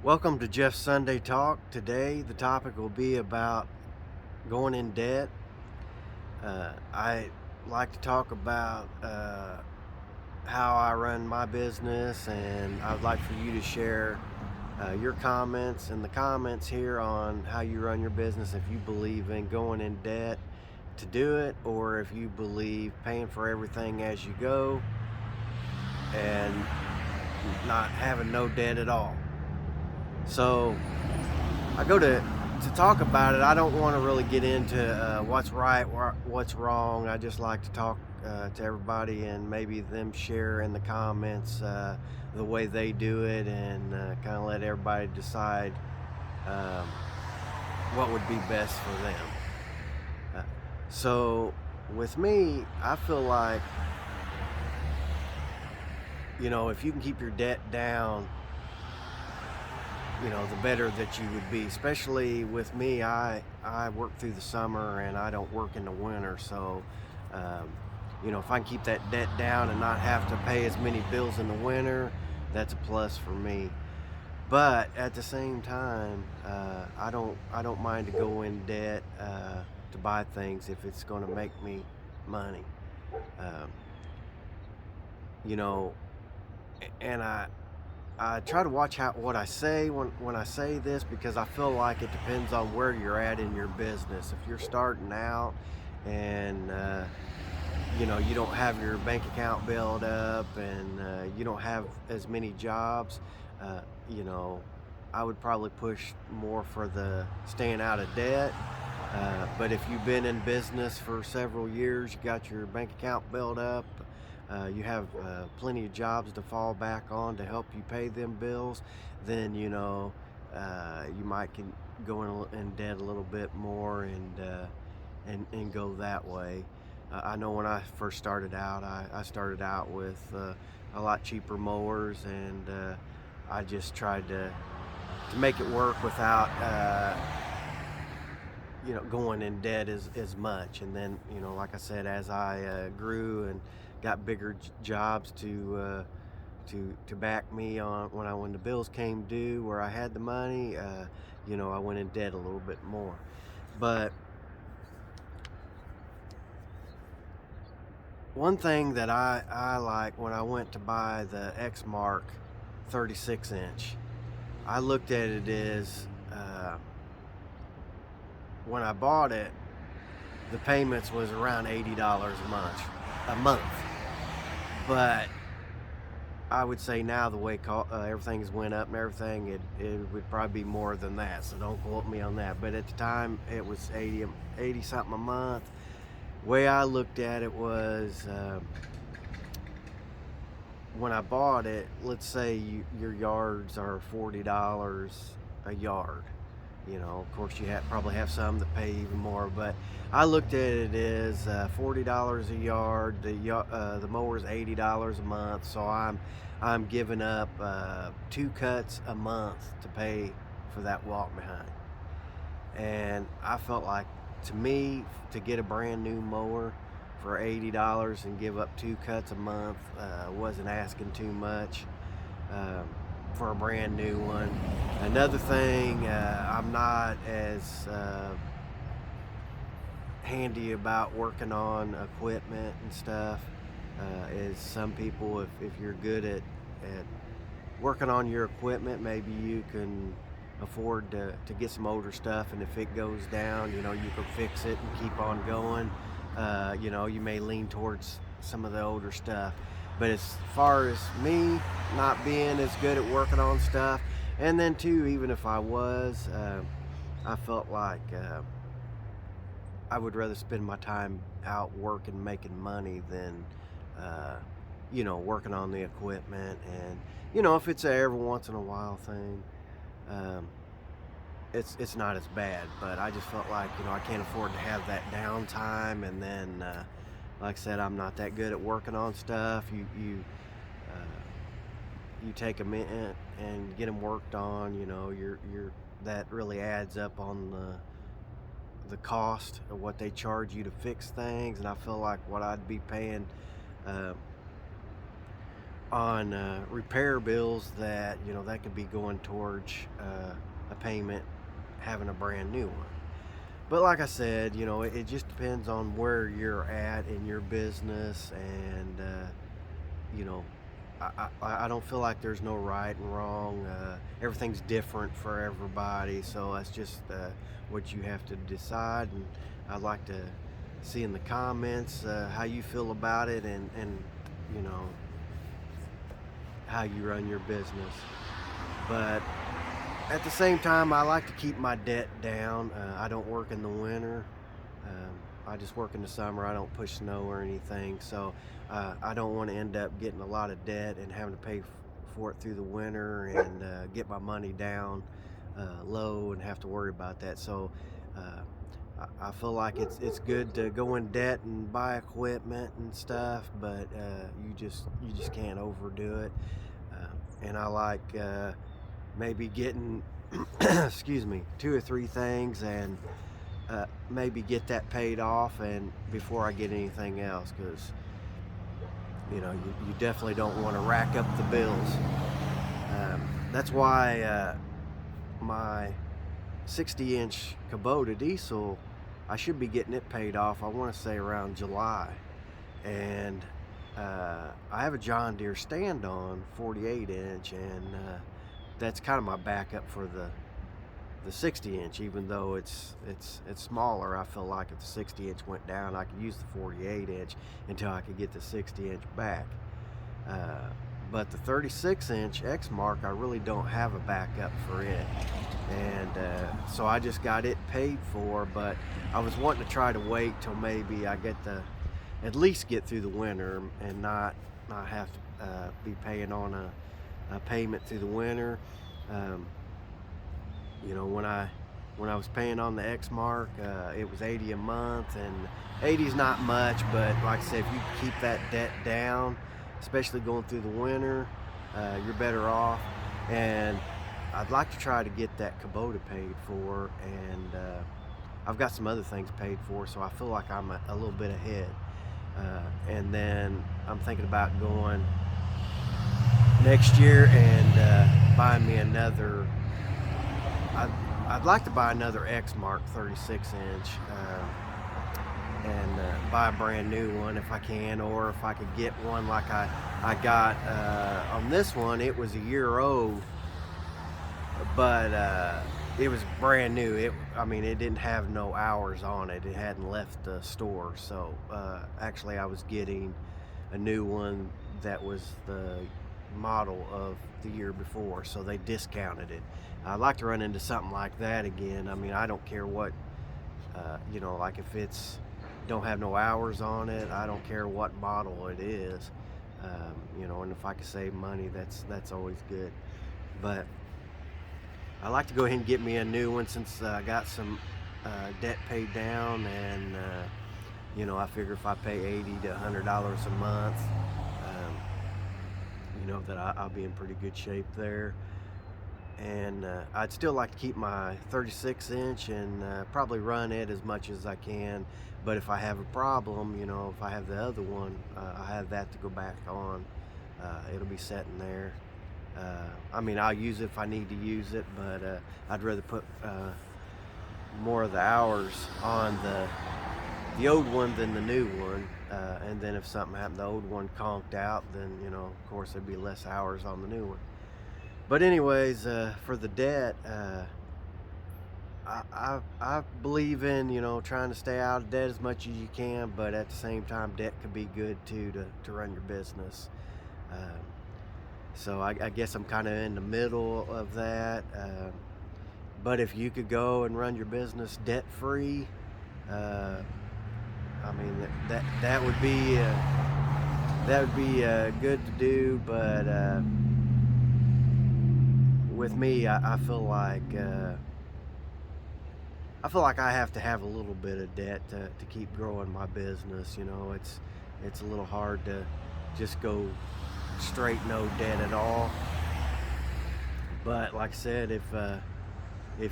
Welcome to Jeff's Sunday Talk. Today, the topic will be about going in debt. I like to talk about how I run my business, and I'd like for you to share your comments in the comments here on how you run your business, if you believe in going in debt to do it, or if you believe paying for everything as you go and not having no debt at all. So I go to talk about it. I don't want to really get into what's right, what's wrong. I just like to talk to everybody and maybe them share in the comments the way they do it, and kind of let everybody decide um, what would be best for them. Uh, so with me, I feel like, if you can keep your debt down, the better that you would be. Especially with me, I work through the summer and I don't work in the winter. So, um, if I can keep that debt down and not have to pay as many bills in the winter, that's a plus for me. But at the same time, I don't mind to go in debt to buy things if it's going to make me money. Um, you know, and I try to watch what I say when I say this, because I feel like it depends on where you're at in your business. If you're starting out and you don't have your bank account built up, and you don't have as many jobs, uh, you know, I would probably push more for the staying out of debt. But if you've been in business for several years, you got your bank account built up, you have plenty of jobs to fall back on to help you pay them bills, then you might can go in debt a little bit more, and go that way. I know when I first started out, I started out with a lot cheaper mowers, and I just tried to make it work without going in debt as much. And then, like I said, as I grew and got bigger jobs to back me on when the bills came due, where I had the money, I went in debt a little bit more. But one thing that I like, when I went to buy the Exmark 36 inch, I looked at it as when I bought it, the payments was around $80 a month. But I would say now, the way everything's went up and everything, it would probably be more than that. So don't quote me on that. But at the time, it was 80 something a month. The way I looked at it was, when I bought it, let's say your yards are $40 a yard. Of course, you probably have some that pay even more, but I looked at it as $40 a yard. The mower's $80 a month, so I'm giving up 2 cuts a month to pay for that walk behind. And I felt like, to me, to get a brand new mower for $80 and give up 2 cuts a month wasn't asking too much. For a brand new one. Another thing, I'm not as handy about working on equipment and stuff as some people. If you're good at working on your equipment, maybe you can afford to get some older stuff, and if it goes down, you can fix it and keep on going. You may lean towards some of the older stuff. But as far as me not being as good at working on stuff, and then too, even if I was, I felt like I would rather spend my time out working, making money, than working on the equipment. And if it's a every once in a while thing, um, it's not as bad. But I just felt like, I can't afford to have that downtime. And then like I said, I'm not that good at working on stuff. You take a minute and get them worked on. You're that really adds up on the cost of what they charge you to fix things. And I feel like what I'd be paying on repair bills that that could be going towards a payment having a brand new one. But like I said, it just depends on where you're at in your business, and you know, I don't feel like there's no right and wrong. Everything's different for everybody, so that's just what you have to decide. And I'd like to see in the comments how you feel about it, and you know how you run your business. But at the same time, I like to keep my debt down. I don't work in the winter. I just work in the summer. I don't push snow or anything, so I don't want to end up getting a lot of debt and having to pay for it through the winter, and get my money down low and have to worry about that. So uh, I feel like it's good to go in debt and buy equipment and stuff, but you just can't overdo it. And I like maybe getting excuse me, two or three things, and maybe get that paid off and before I get anything else, because you definitely don't want to rack up the bills. That's why my 60-inch Kubota diesel, I should be getting it paid off, I want to say around July. And I have a John Deere stand-on 48-inch, and that's kind of my backup for the 60-inch. Even though it's smaller, I feel like if the 60-inch went down, I could use the 48-inch until I could get the 60-inch back. But the 36-inch Exmark, I really don't have a backup for it, and so I just got it paid for. But I was wanting to try to wait till maybe I get at least get through the winter and not have to be paying on a payment through the winter. Um, when I was paying on the Exmark, it was $80 a month, and 80 is not much, but like I said, if you keep that debt down, especially going through the winter, you're better off. And I'd like to try to get that Kubota paid for, and I've got some other things paid for, so I feel like I'm a little bit ahead. And then I'm thinking about going next year and buying me another. I'd like to buy another Exmark 36-inch and buy a brand new one if I can, or if I could get one like I got on this one. It was a year old, but it was brand new. It didn't have no hours on it. It hadn't left the store. So actually, I was getting a new one that was the model of the year before, so they discounted it. I'd like to run into something like that again. I don't care what, like if it's don't have no hours on it, I don't care what model it is. And if I could save money, that's always good. But I like to go ahead and get me a new one, since I got some debt paid down, and I figure if I pay $80 to $100 a month, that I'll be in pretty good shape there. And I'd still like to keep my 36-inch and probably run it as much as I can. But if I have a problem, if I have the other one, I have that to go back on. It'll be sitting there. I'll use it if I need to use it, but I'd rather put more of the hours on the old one than the new one. And then if something happened, the old one conked out, then of course there'd be less hours on the new one. But anyways, for the debt, I believe in trying to stay out of debt as much as you can, but at the same time, debt could be good too to run your business. So I guess I'm kind of in the middle of that. But if you could go and run your business debt free, that would be good to do. But with me, I feel like I have to have a little bit of debt to keep growing my business. It's a little hard to just go straight no debt at all. But like I said, if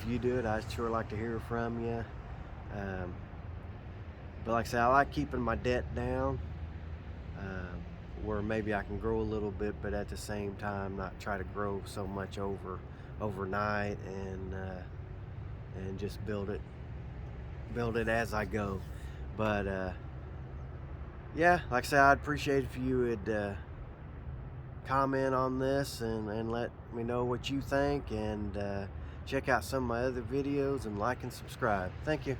you do it, I'd sure like to hear from you. But like I said, I like keeping my debt down. where maybe I can grow a little bit, but at the same time not try to grow so much overnight, and just build it as I go. But yeah, like I said, I'd appreciate if you would comment on this and let me know what you think, and check out some of my other videos and like and subscribe. Thank you.